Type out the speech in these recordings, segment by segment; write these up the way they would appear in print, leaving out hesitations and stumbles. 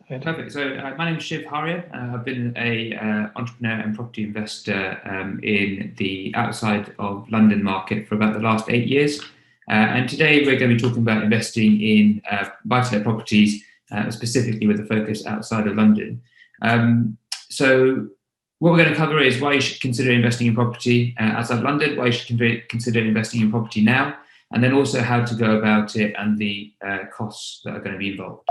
ahead. Perfect. So my name is Shiv Haria. I've been a entrepreneur and property investor in the outside of London market for about the last 8 years. And today we're going to be talking about investing in buy-to-let properties, specifically with a focus outside of London. So what we're going to cover is why you should consider investing in property outside London, why you should consider investing in property now, and then also how to go about it and the costs that are going to be involved.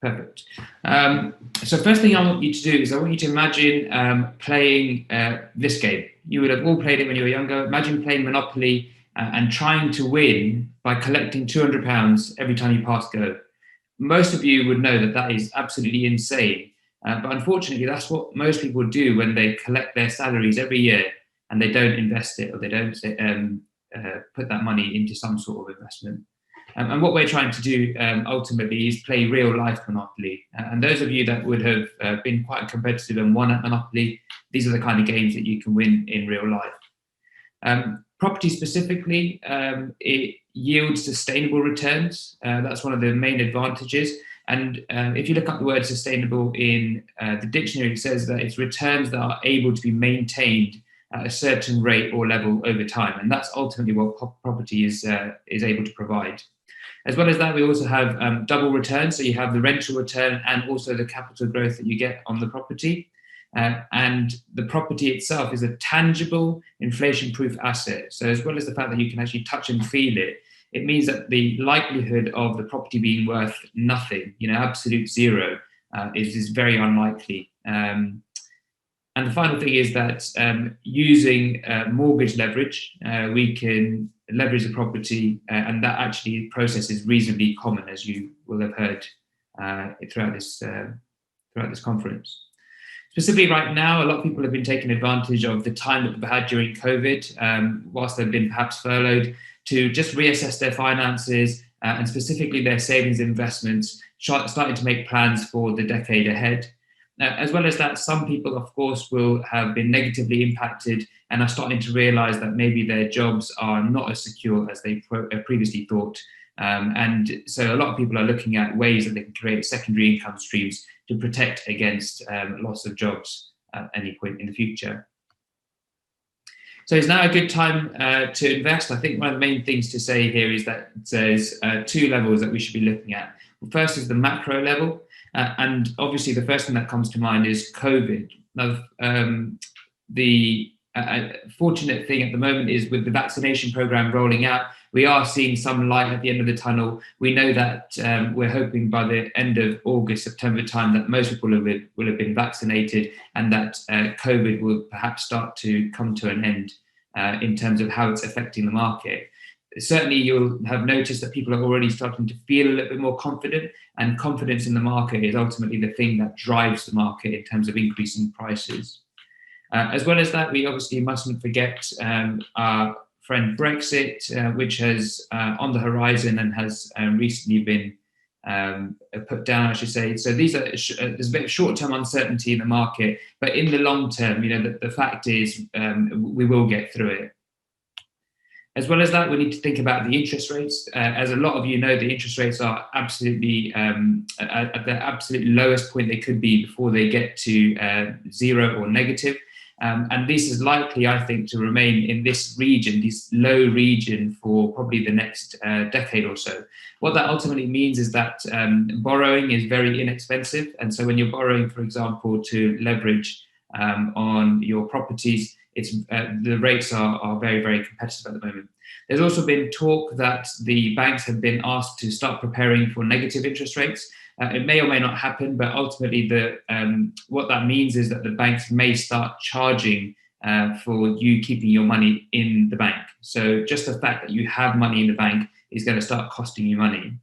Perfect. So first thing I want you to do is I want you to imagine playing this game. You would have all played it when you were younger. Imagine playing Monopoly and trying to win by collecting £200 every time you pass go. Most of you would know that that is absolutely insane. But unfortunately, that's what most people do when they collect their salaries every year and they don't invest it, or they don't put that money into some sort of investment. And what we're trying to do ultimately is play real life Monopoly. And those of you that would have been quite competitive and won at Monopoly, these are the kind of games that you can win in real life. Property specifically, it yields sustainable returns. That's one of the main advantages. And if you look up the word sustainable in the dictionary, it says that it's returns that are able to be maintained at a certain rate or level over time. And that's ultimately what property is able to provide. As well as that, we also have double returns. So you have the rental return and also the capital growth that you get on the property. And the property itself is a tangible, inflation-proof asset. So as well as the fact that you can actually touch and feel it, it means that the likelihood of the property being worth nothing, absolute zero, is very unlikely. And the final thing is that using mortgage leverage, we can leverage the property, and that actually process is reasonably common, as you will have heard throughout this conference. Specifically right now, a lot of people have been taking advantage of the time that we've had during COVID, whilst they've been perhaps furloughed, to just reassess their finances and specifically their savings investments, starting to make plans for the decade ahead. As well as that, some people, of course, will have been negatively impacted and are starting to realize that maybe their jobs are not as secure as they previously thought. And so a lot of people are looking at ways that they can create secondary income streams to protect against loss of jobs at any point in the future. So it's now a good time to invest. I think one of the main things to say here is that there's two levels that we should be looking at. First is the macro level. And obviously, the first thing that comes to mind is COVID. Now, the fortunate thing at the moment is with the vaccination program rolling out, we are seeing some light at the end of the tunnel. We know that we're hoping by the end of August, September time that most people will have been vaccinated, and that COVID will perhaps start to come to an end in terms of how it's affecting the market. Certainly, you'll have noticed that people are already starting to feel a little bit more confident, and confidence in the market is ultimately the thing that drives the market in terms of increasing prices. As well as that, we obviously mustn't forget our friend Brexit, which has on the horizon and has recently been put down, I should say. So there's a bit of short-term uncertainty in the market, but in the long term, the fact is we will get through it. As well as that, we need to think about the interest rates. As a lot of you know, the interest rates are absolutely at the absolute lowest point they could be before they get to zero or negative. And this is likely, I think, to remain in this region, this low region, for probably the next decade or so. What that ultimately means is that borrowing is very inexpensive. And so when you're borrowing, for example, to leverage on your properties, the rates are very, very competitive at the moment. There's also been talk that the banks have been asked to start preparing for negative interest rates. It may or may not happen, but ultimately what that means is that the banks may start charging for you keeping your money in the bank. So just the fact that you have money in the bank is going to start costing you money.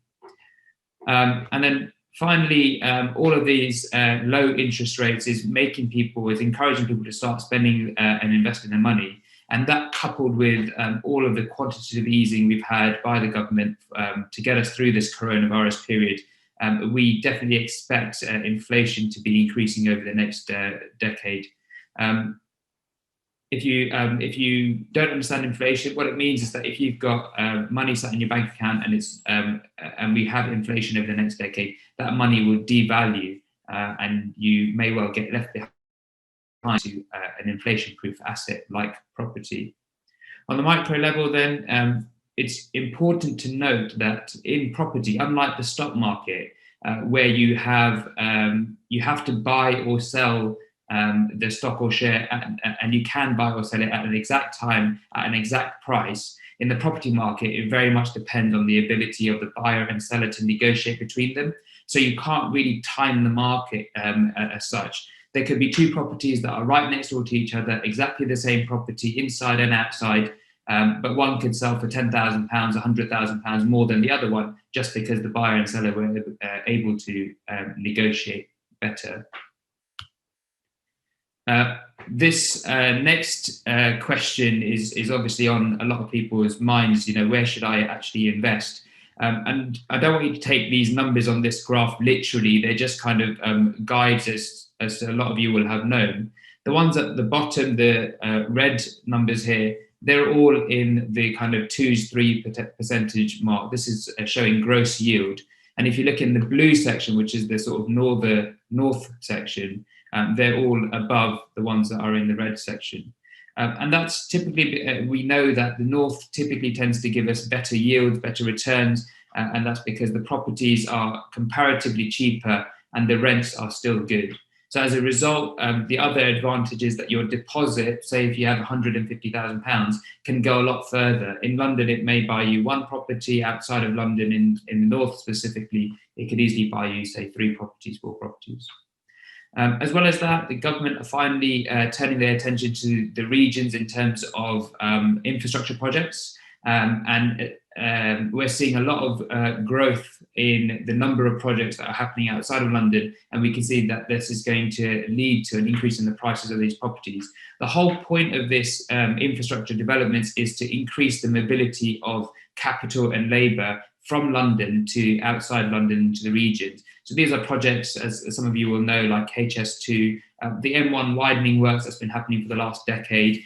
And then finally, all of these low interest rates is encouraging people to start spending and investing their money. And that, coupled with all of the quantitative easing we've had by the government to get us through this coronavirus period, we definitely expect inflation to be increasing over the next decade. if you don't understand inflation, what it means is that if you've got money sat in your bank account and we have inflation over the next decade, that money will devalue, and you may well get left behind to an inflation-proof asset like property. On the micro level, then, it's important to note that in property, unlike the stock market, where you have to buy or sell the stock or share, and you can buy or sell it at an exact time, at an exact price. In the property market, it very much depends on the ability of the buyer and seller to negotiate between them. So you can't really time the market as such. There could be two properties that are right next door to each other, exactly the same property inside and outside, but one could sell for £10,000, £100,000 more than the other one, just because the buyer and seller were able to negotiate better. This next question is obviously on a lot of people's minds. Where should I actually invest? And I don't want you to take these numbers on this graph literally. They're just kind of guides, as a lot of you will have known. The ones at the bottom, the red numbers here, they're all in the kind of 2-3% mark. This is showing gross yield. And if you look in the blue section, which is the sort of north section, they're all above the ones that are in the red section. And that's typically, we know that the north typically tends to give us better yields, better returns, and that's because the properties are comparatively cheaper and the rents are still good. So as a result, the other advantage is that your deposit, say if you have £150,000, can go a lot further. In London, it may buy you one property. Outside of London, in the north specifically, it could easily buy you, say, 3 properties, 4 properties. As well as that, the government are finally turning their attention to the regions in terms of infrastructure projects. And we're seeing a lot of growth in the number of projects that are happening outside of London. And we can see that this is going to lead to an increase in the prices of these properties. The whole point of this infrastructure developments is to increase the mobility of capital and labour from London to outside London to the regions. So these are projects, as some of you will know, like HS2, the M1 widening works that's been happening for the last decade,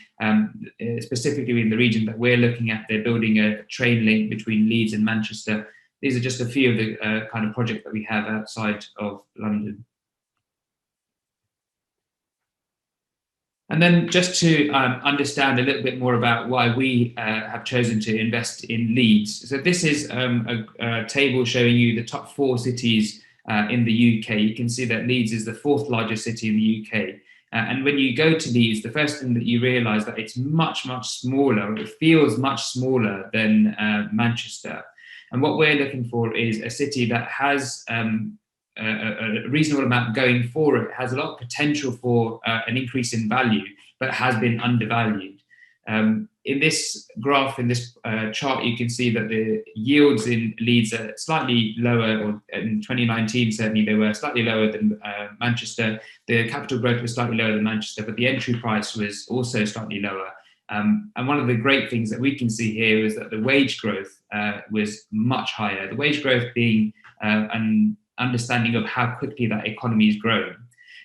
specifically in the region that we're looking at. They're building a train link between Leeds and Manchester. These are just a few of the kind of projects that we have outside of London. And then just to understand a little bit more about why we have chosen to invest in Leeds. So this is a table showing you the top 4 cities in the UK. You can see that Leeds is the 4th largest city in the UK. And when you go to Leeds, the first thing that you realise that it's much, much smaller. It feels much smaller than Manchester. And what we're looking for is a city that has a reasonable amount going for it, has a lot of potential for an increase in value, but has been undervalued. In this graph, in this chart, you can see that the yields in Leeds are slightly lower, or in 2019, certainly they were slightly lower than Manchester. The capital growth was slightly lower than Manchester, but the entry price was also slightly lower. And one of the great things that we can see here is that the wage growth was much higher. The wage growth being an understanding of how quickly that economy is growing.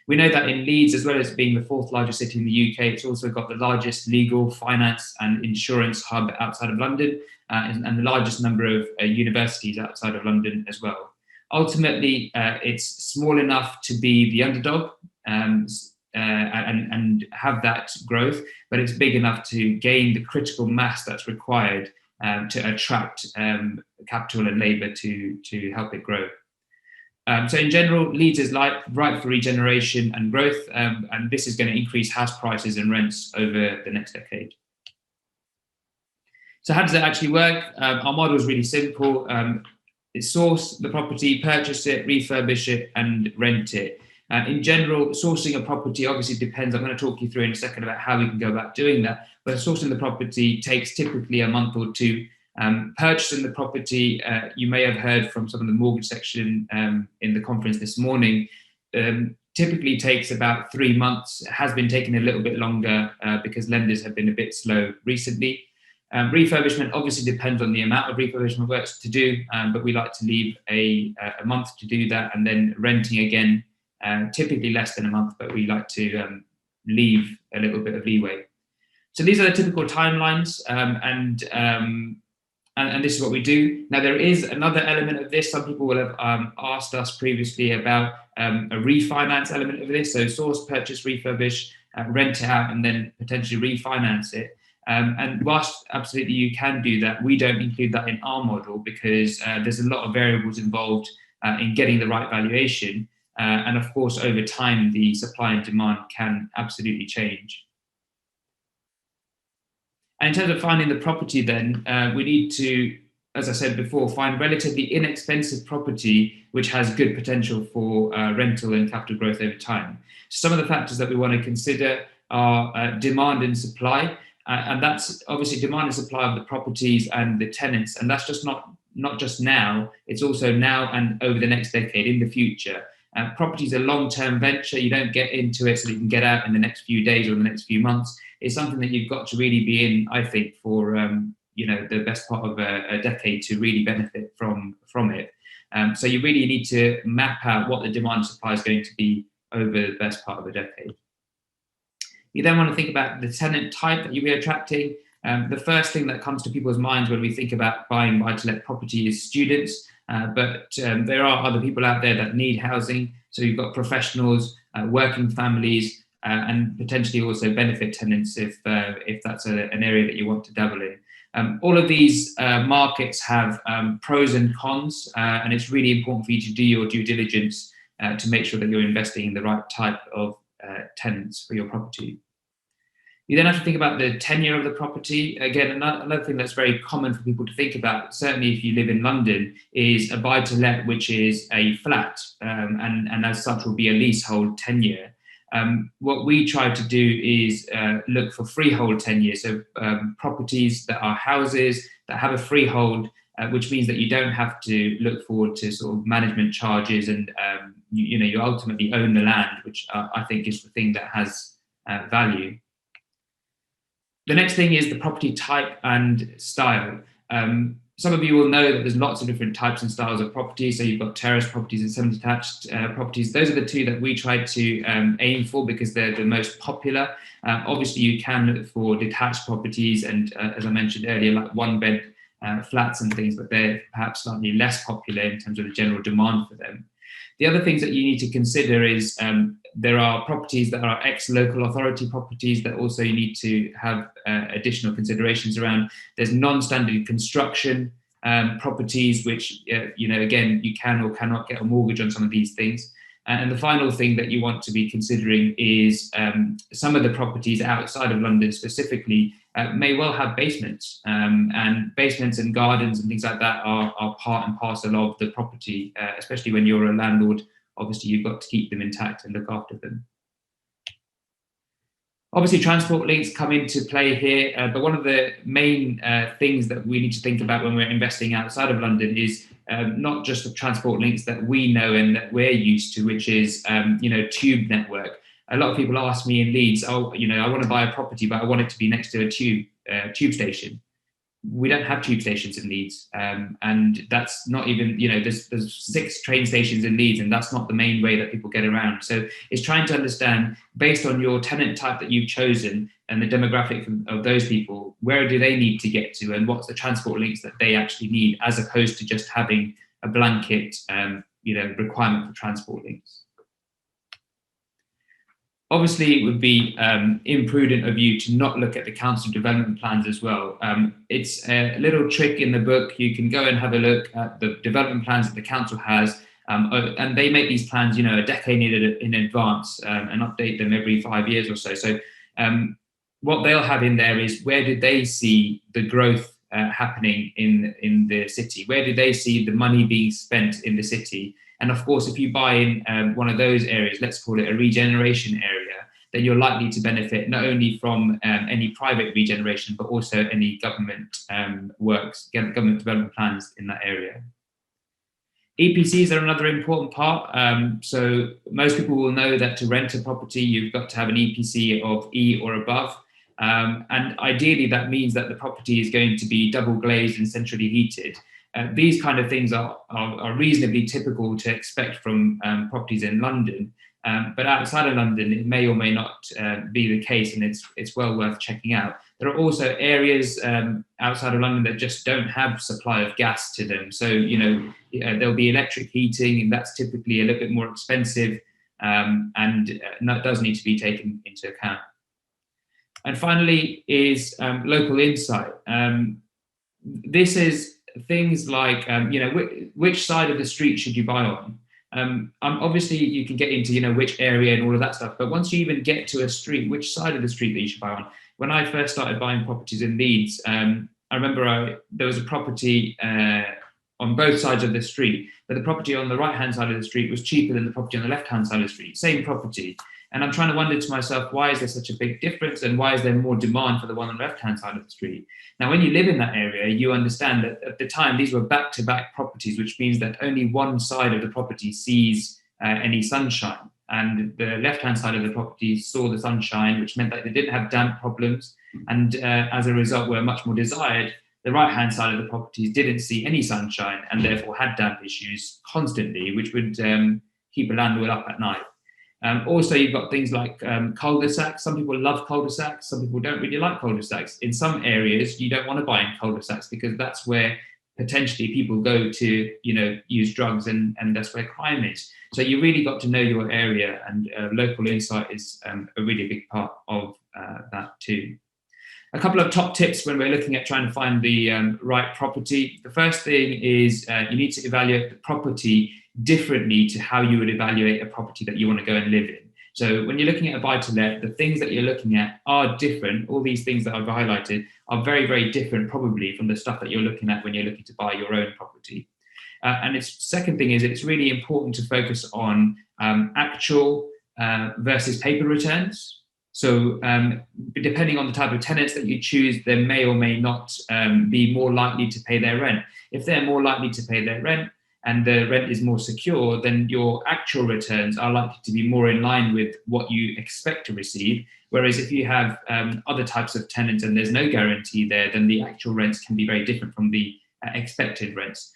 We know that in Leeds, as well as being the 4th largest city in the UK, it's also got the largest legal, finance and insurance hub outside of London, and the largest number of universities outside of London as well. Ultimately, it's small enough to be the underdog and have that growth, but it's big enough to gain the critical mass that's required to attract capital and labour to help it grow. So in general, Leeds is ripe for regeneration and growth, and this is going to increase house prices and rents over the next decade. So how does it actually work? Our model is really simple. Source the property, purchase it, refurbish it, and rent it. In general, sourcing a property obviously depends. I'm going to talk you through in a second about how we can go about doing that. But sourcing the property takes typically a month or 2. Purchasing the property, you may have heard from some of the mortgage section in the conference this morning, typically takes about 3 months. It has been taking a little bit longer because lenders have been a bit slow recently. Refurbishment obviously depends on the amount of refurbishment works to do, but we like to leave a month to do that, and then renting again, typically less than a month, but we like to leave a little bit of leeway. So these are the typical timelines, and this is what we do. Now, there is another element of this. Some people will have asked us previously about a refinance element of this. So source, purchase, refurbish, rent it out, and then potentially refinance it. And whilst absolutely you can do that, we don't include that in our model because there's a lot of variables involved in getting the right valuation. And of course, over time, the supply and demand can absolutely change. And in terms of finding the property, then we need to, as I said before, find relatively inexpensive property which has good potential for rental and capital growth over time. Some of the factors that we want to consider are demand and supply, and that's obviously demand and supply of the properties and the tenants, and that's just not just now; it's also now and over the next decade in the future. Property is a long-term venture. You don't get into it so that you can get out in the next few days or the next few months. It's something that you've got to really be in, I think, for the best part of a decade to really benefit from it. So you really need to map out what the demand and supply is going to be over the best part of a decade. You then want to think about the tenant type that you'll be attracting. The first thing that comes to people's minds when we think about buying buy-to-let property is students. But there are other people out there that need housing. So you've got professionals, working families, and potentially also benefit tenants if that's an area that you want to dabble in. All of these markets have pros and cons, and it's really important for you to do your due diligence to make sure that you're investing in the right type of tenants for your property. You then have to think about the tenure of the property. Again, another thing that's very common for people to think about, certainly if you live in London, is a buy-to-let, which is a flat, and as such will be a leasehold tenure. What we try to do is look for freehold tenure, so properties that are houses that have a freehold, which means that you don't have to look forward to sort of management charges, and you ultimately own the land, which I think is the thing that has value. The next thing is the property type and style. Some of you will know that there's lots of different types and styles of property. So you've got terrace properties and semi-detached properties. Those are the two that we try to aim for because they're the most popular. Obviously, you can look for detached properties and, as I mentioned earlier, like one-bed flats and things, but they're perhaps slightly less popular in terms of the general demand for them. The other things that you need to consider is there are properties that are ex-local authority properties that also you need to have additional considerations around. There's non-standard construction properties, which, again, you can or cannot get a mortgage on some of these things. And the final thing that you want to be considering is some of the properties outside of London specifically may well have basements, and basements and gardens and things like that are part and parcel of the property, especially when you're a landlord. Obviously, you've got to keep them intact and look after them. Obviously, transport links come into play here, but one of the main things that we need to think about when we're investing outside of London is not just the transport links that we know and that we're used to, which is, tube network. A lot of people ask me in Leeds, I want to buy a property, but I want it to be next to a tube station. We don't have tube stations in Leeds, and that's not even, there's 6 train stations in Leeds, and that's not the main way that people get around. So it's trying to understand, based on your tenant type that you've chosen and the demographic of those people, where do they need to get to, and what's the transport links that they actually need, as opposed to just having a blanket, requirement for transport links. Obviously, it would be imprudent of you to not look at the council development plans as well. It's a little trick in the book. You can go and have a look at the development plans that the council has, and they make these plans, a decade in advance, and update them every 5 years or so. So what they'll have in there is, where do they see the growth happening in the city? Where do they see the money being spent in the city? And of course, if you buy in one of those areas, let's call it a regeneration area, then you're likely to benefit not only from any private regeneration, but also any government government development plans in that area. EPCs are another important part. So most people will know that to rent a property, you've got to have an EPC of E or above. And ideally, that means that the property is going to be double glazed and centrally heated. These kind of things are reasonably typical to expect from properties in London. But outside of London, it may or may not be the case, and it's well worth checking out. There are also areas outside of London that just don't have supply of gas to them. So, there'll be electric heating, and that's typically a little bit more expensive, and that does need to be taken into account. And finally is local insight. This is things like, which side of the street should you buy on? Obviously, you can get into, which area and all of that stuff. But once you even get to a street, which side of the street that you should buy on? When I first started buying properties in Leeds, I remember there was a property on both sides of the street, but the property on the right-hand side of the street was cheaper than the property on the left-hand side of the street, same property. And I'm trying to wonder to myself, why is there such a big difference, and why is there more demand for the one on the left-hand side of the street? Now, when you live in that area, you understand that at the time, these were back-to-back properties, which means that only one side of the property sees any sunshine. And the left-hand side of the property saw the sunshine, which meant that they didn't have damp problems, and as a result were much more desired. The right-hand side of the properties didn't see any sunshine and therefore had damp issues constantly, which would keep a landlord up at night. Also, you've got things like cul-de-sacs. Some people love cul-de-sacs. Some people don't really like cul-de-sacs. In some areas, you don't want to buy in cul-de-sacs because that's where potentially people go to, use drugs, and that's where crime is. So you really got to know your area, and local insight is a really big part of that too. A couple of top tips when we're looking at trying to find the right property. The first thing is you need to evaluate the property differently to how you would evaluate a property that you want to go and live in. So when you're looking at a buy-to-let, the things that you're looking at are different. All these things that I've highlighted are very, very different probably from the stuff that you're looking at when you're looking to buy your own property. And its second thing is it's really important to focus on actual versus paper returns. So depending on the type of tenants that you choose, they may or may not be more likely to pay their rent. If they're more likely to pay their rent and the rent is more secure, then your actual returns are likely to be more in line with what you expect to receive. Whereas if you have other types of tenants and there's no guarantee there, then the actual rents can be very different from the expected rents.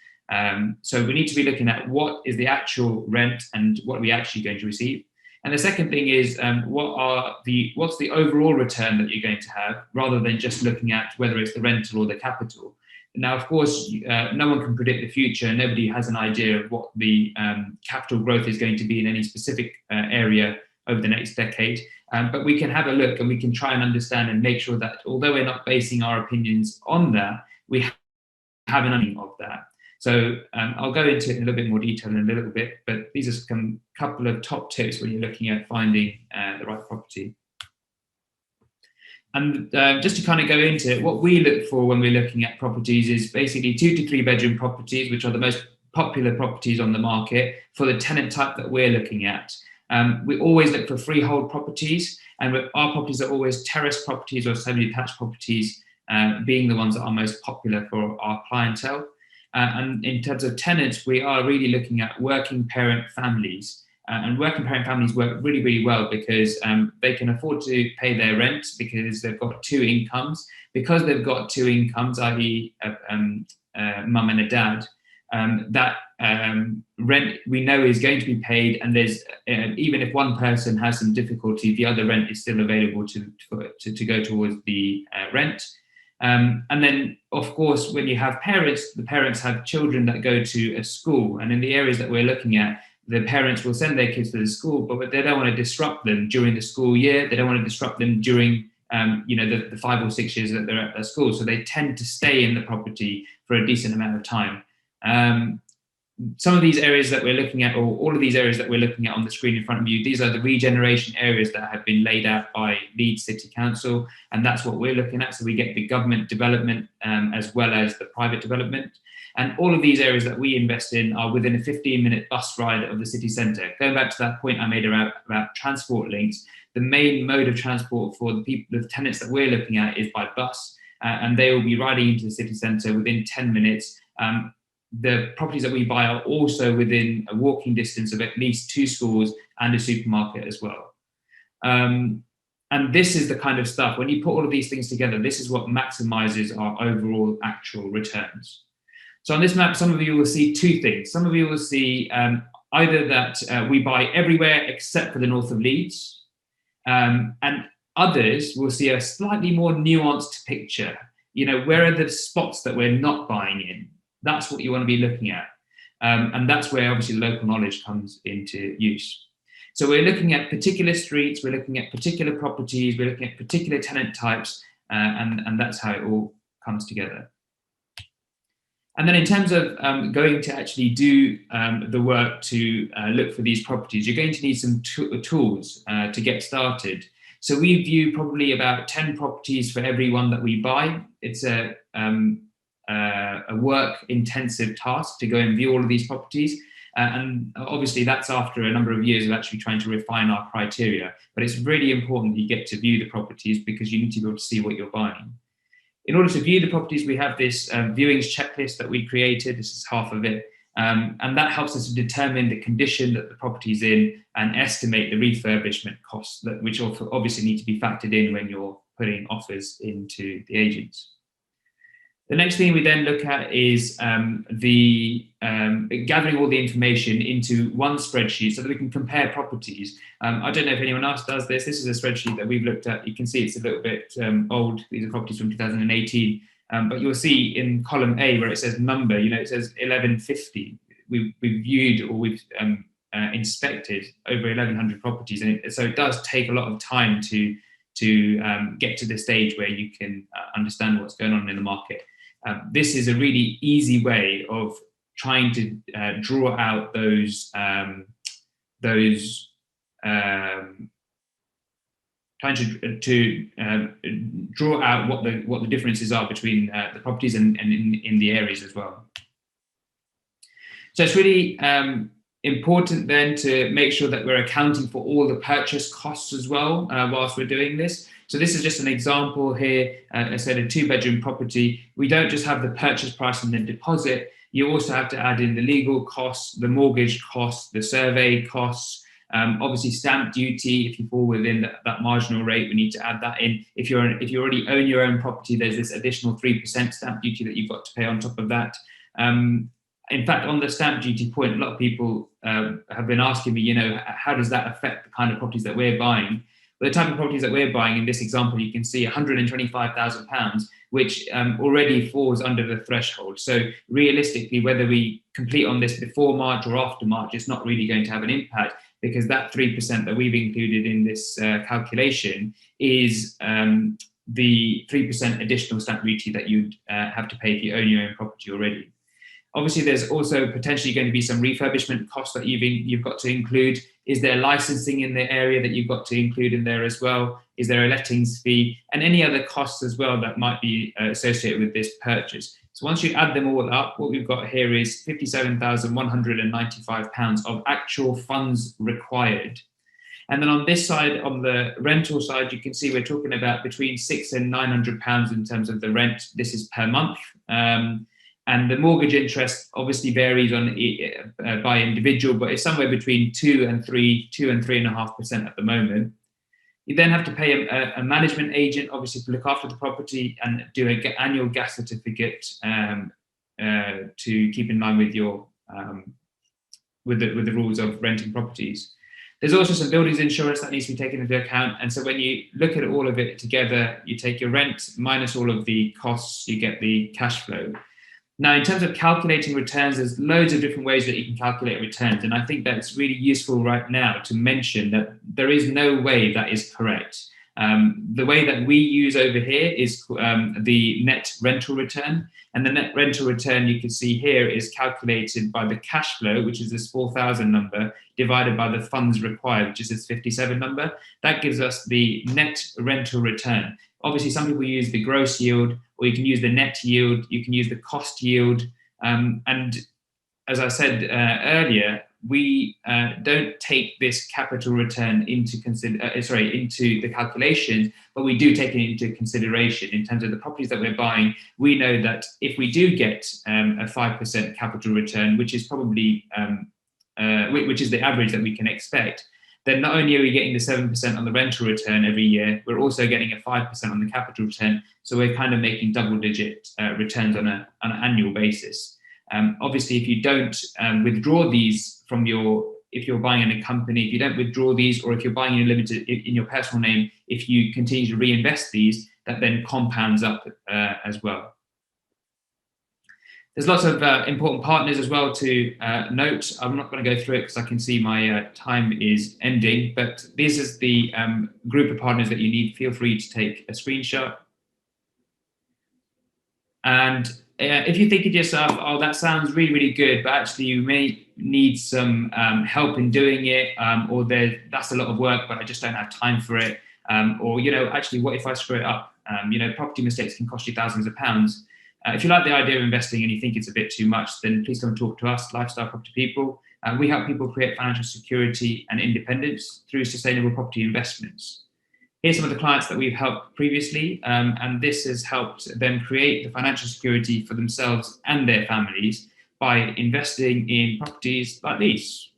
So we need to be looking at what is the actual rent and what are we actually going to receive. And the second thing is what's the overall return that you're going to have, rather than just looking at whether it's the rental or the capital. Now, of course, no one can predict the future. Nobody has an idea of what the capital growth is going to be in any specific area over the next decade. But we can have a look and we can try and understand and make sure that although we're not basing our opinions on that, we have an understanding of that. So I'll go into it in a little bit more detail in a little bit, but these are some couple of top tips when you're looking at finding the right property. And just to kind of go into it, what we look for when we're looking at properties is basically 2 to 3 bedroom properties, which are the most popular properties on the market for the tenant type that we're looking at. We always look for freehold properties, and our properties are always terrace properties or semi-detached properties, being the ones that are most popular for our clientele. And in terms of tenants, we are really looking at working parent families. And working parent families work really, really well because they can afford to pay their rent because they've got 2 incomes. Because they've got 2 incomes, i.e. mum and a dad, that rent we know is going to be paid, and there's even if one person has some difficulty, the other rent is still available to go towards the rent. And then, of course, when you have parents, the parents have children that go to a school, and in the areas that we're looking at, the parents will send their kids to the school, but they don't want to disrupt them during the school year. They don't want to disrupt them during, the 5 or 6 years that they're at their school. So they tend to stay in the property for a decent amount of time. Some of these areas that we're looking at, or all of these areas that we're looking at on the screen in front of you, these are the regeneration areas that have been laid out by Leeds City Council, and that's what we're looking at. So we get the government development as well as the private development. And all of these areas that we invest in are within a 15-minute bus ride of the city centre. Going back to that point I made about transport links, the main mode of transport for the tenants that we're looking at is by bus, and they will be riding into the city centre within 10 minutes. The properties that we buy are also within a walking distance of at least 2 schools and a supermarket as well. And this is the kind of stuff, when you put all of these things together, this is what maximizes our overall actual returns. So on this map, some of you will see 2 things. Some of you will see either that we buy everywhere except for the north of Leeds, and others will see a slightly more nuanced picture. Where are the spots that we're not buying in? That's what you want to be looking at. And that's where obviously local knowledge comes into use. So we're looking at particular streets, we're looking at particular properties, we're looking at particular tenant types, and that's how it all comes together. And then in terms of going to actually do the work to look for these properties, you're going to need some tools to get started. So we view probably about 10 properties for every one that we buy. It's a work-intensive task to go and view all of these properties. And obviously that's after a number of years of actually trying to refine our criteria. But it's really important that you get to view the properties because you need to be able to see what you're buying. In order to view the properties, we have this viewings checklist that we created. This is half of it. And that helps us to determine the condition that the property is in and estimate the refurbishment costs, which obviously need to be factored in when you're putting offers into the agents. The next thing we then look at is gathering all the information into one spreadsheet so that we can compare properties. I don't know if anyone else does this. This is a spreadsheet that we've looked at. You can see it's a little bit old. These are properties from 2018. But you'll see in column A where it says number, it says 1150. We've viewed or we've inspected over 1,100 properties. And so it does take a lot of time to get to the stage where you can understand what's going on in the market. This is a really easy way of trying to draw out trying to draw out what the differences are between the properties and in the areas as well. So it's really important then to make sure that we're accounting for all the purchase costs as well whilst we're doing this. So this is just an example here. I said a 2-bedroom property. We don't just have the purchase price and the deposit. You also have to add in the legal costs, the mortgage costs, the survey costs, obviously stamp duty. If you fall within that marginal rate, we need to add that in. If you already own your own property, there's this additional 3% stamp duty that you've got to pay on top of that. In fact, on the stamp duty point, a lot of people have been asking me, how does that affect the kind of properties that we're buying? Well, the type of properties that we're buying in this example, you can see £125,000, which already falls under the threshold. So realistically, whether we complete on this before March or after March, it's not really going to have an impact because that 3% that we've included in this calculation is the 3% additional stamp duty that you'd have to pay if you own your own property already. Obviously, there's also potentially going to be some refurbishment costs that you've got to include. Is there licensing in the area that you've got to include in there as well? Is there a lettings fee? And any other costs as well that might be associated with this purchase. So once you add them all up, what we've got here is £57,195 of actual funds required. And then on this side, on the rental side, you can see we're talking about between £600 and £900 in terms of the rent. This is per month. And the mortgage interest obviously varies by individual, but it's somewhere between 2 and 3.5% at the moment. You then have to pay a management agent, obviously, to look after the property and do an annual gas certificate to keep in line with your with the rules of renting properties. There's also some buildings insurance that needs to be taken into account. And so when you look at all of it together, you take your rent minus all of the costs, you get the cash flow. Now, in terms of calculating returns, there's loads of different ways that you can calculate returns. And I think that it's really useful right now to mention that there is no way that is correct. The way that we use over here is the net rental return. And the net rental return you can see here is calculated by the cash flow, which is this 4,000 number, divided by the funds required, which is this 57 number. That gives us the net rental return. Obviously, some people use the gross yield, or you can use the net yield, you can use the cost yield. And as I said earlier, we don't take this capital return into the calculations, but we do take it into consideration in terms of the properties that we're buying. We know that if we do get a 5% capital return, which is probably which is the average that we can expect, then not only are we getting the 7% on the rental return every year, we're also getting a 5% on the capital return. So we're kind of making double-digit returns on an annual basis. Obviously, if you don't withdraw these from if you're buying in a company, if you don't withdraw these, or if you're buying in your personal name, if you continue to reinvest these, that then compounds up as well. There's lots of important partners as well to note. I'm not going to go through it because I can see my time is ending, but this is the group of partners that you need. Feel free to take a screenshot. And if you think to yourself, oh, that sounds really, really good, but actually you may need some help in doing it, or that's a lot of work, but I just don't have time for it. Or, actually, what if I screw it up? Property mistakes can cost you thousands of pounds. If you like the idea of investing and you think it's a bit too much, then please come and talk to us, Lifestyle Property People. We help people create financial security and independence through sustainable property investments. Here's some of the clients that we've helped previously, and this has helped them create the financial security for themselves and their families by investing in properties like these.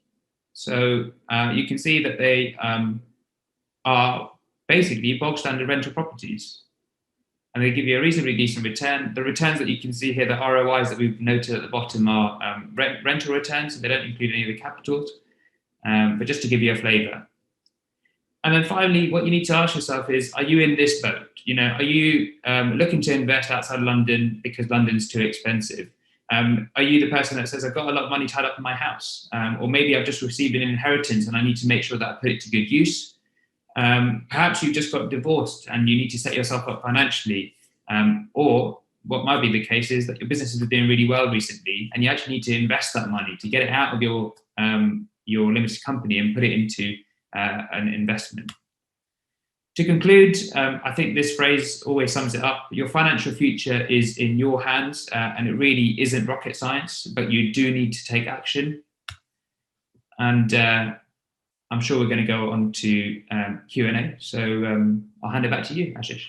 So you can see that they are basically bog standard rental properties, and they give you a reasonably decent return. The returns that you can see here, the ROIs that we've noted at the bottom, are rental returns, so they don't include any of the capitals, but just to give you a flavour. And then finally, what you need to ask yourself is, are you in this boat? Are you looking to invest outside of London because London's too expensive? Are you the person that says, I've got a lot of money tied up in my house? Or maybe I've just received an inheritance and I need to make sure that I put it to good use. Perhaps you just got divorced and you need to set yourself up financially. Or what might be the case is that your businesses are doing really well recently and you actually need to invest that money to get it out of your limited company and put it into an investment. To conclude, I think this phrase always sums it up. Your financial future is in your hands, and it really isn't rocket science, but you do need to take action. And I'm sure we're going to go on to Q&A. So I'll hand it back to you, Ashish.